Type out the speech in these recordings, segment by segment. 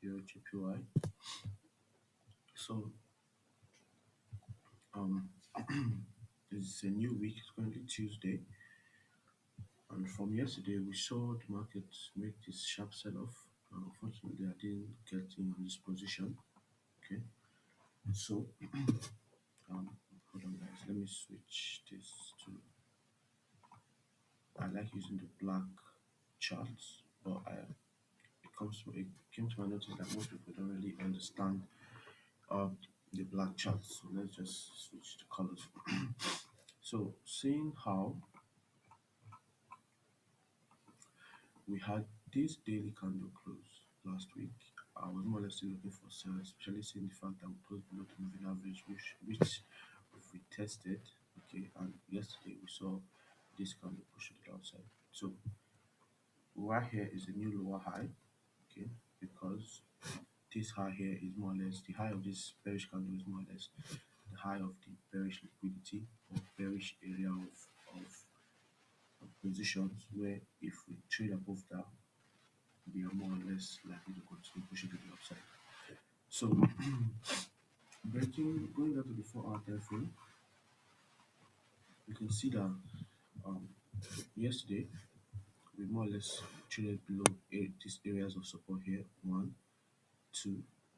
EURJPY. So um it's a new week. It's currently Tuesday, and from yesterday we saw the market make this sharp sell-off. Unfortunately, I didn't get in on this position. Okay, so hold on, guys. Let me switch this to. I like using the black charts, but it came to my notice that most people don't really understand uh, the black charts. So let's just switch to colors. So seeing how we had this daily candle close last week, I was more or less still looking for sales, especially seeing the fact that we closed below the moving average, which we've retested. Okay, and yesterday we saw this candle push to the downside. So right here is a new lower high. Okay, because this high here is more or less the high of this bearish candle is more or less the high of the bearish liquidity or bearish area of positions, where if we trade above that, we are more or less likely to continue pushing to the upside. So going down to the 4-hour time frame, you can see that um, yesterday we more or less traded below these areas of support here, 1, 2.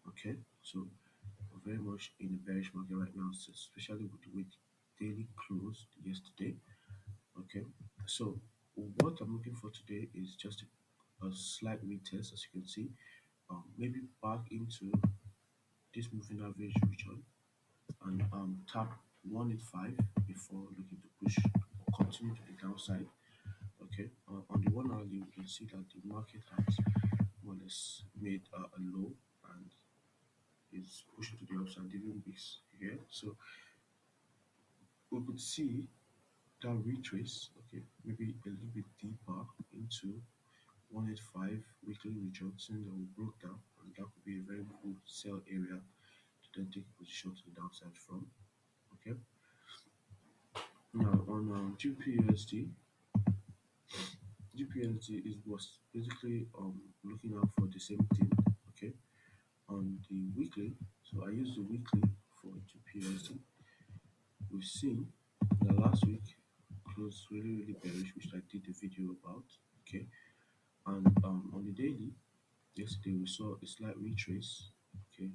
Okay, so we're very much in a bearish market right now, so especially with the week daily closed yesterday. Okay, so what I'm looking for today is just a slight retest, as you can see, maybe back into this moving average region and tap 185 before looking to push or continue to the downside. Okay, on the 1 hourly, we can see that the market has more or less made a low and is pushing to the upside, even weeks here. So we could see that retrace, okay, maybe a little bit deeper into 185 weekly region, since that we broke down, and that could be a very good sell area to then take a position to the downside from. Okay, now on GBPUSD, GBPUSD was basically looking out for the same thing. Okay, on the weekly, so I use the weekly for GBPUSD. We've seen that last week closed really bearish, which I did a video about. Okay, and on the daily, yesterday we saw a slight retrace. Okay,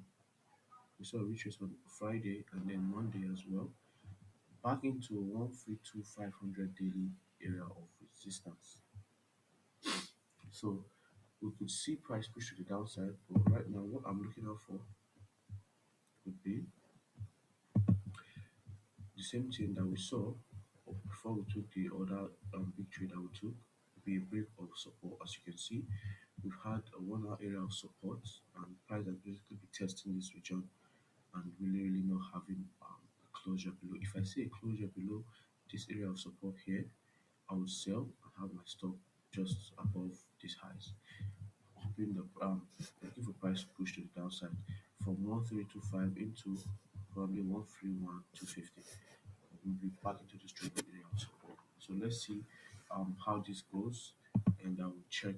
we saw a retrace on Friday and then Monday as well, back into a 132,500 daily area of resistance. So we could see price push to the downside, but right now what I'm looking out for would be the same thing that we saw before we took the other big trade that we took, would be a break of support. As you can see, we've had a 1 hour area of support, and price has basically been testing this region and really not having a closure below. If I see a closure below this area of support here, I will sell and have my stop just above these highs, hoping that looking for price to push to the downside from 1325 into probably 131250. We'll be back into this trading area of support. So let's see how this goes, and I will check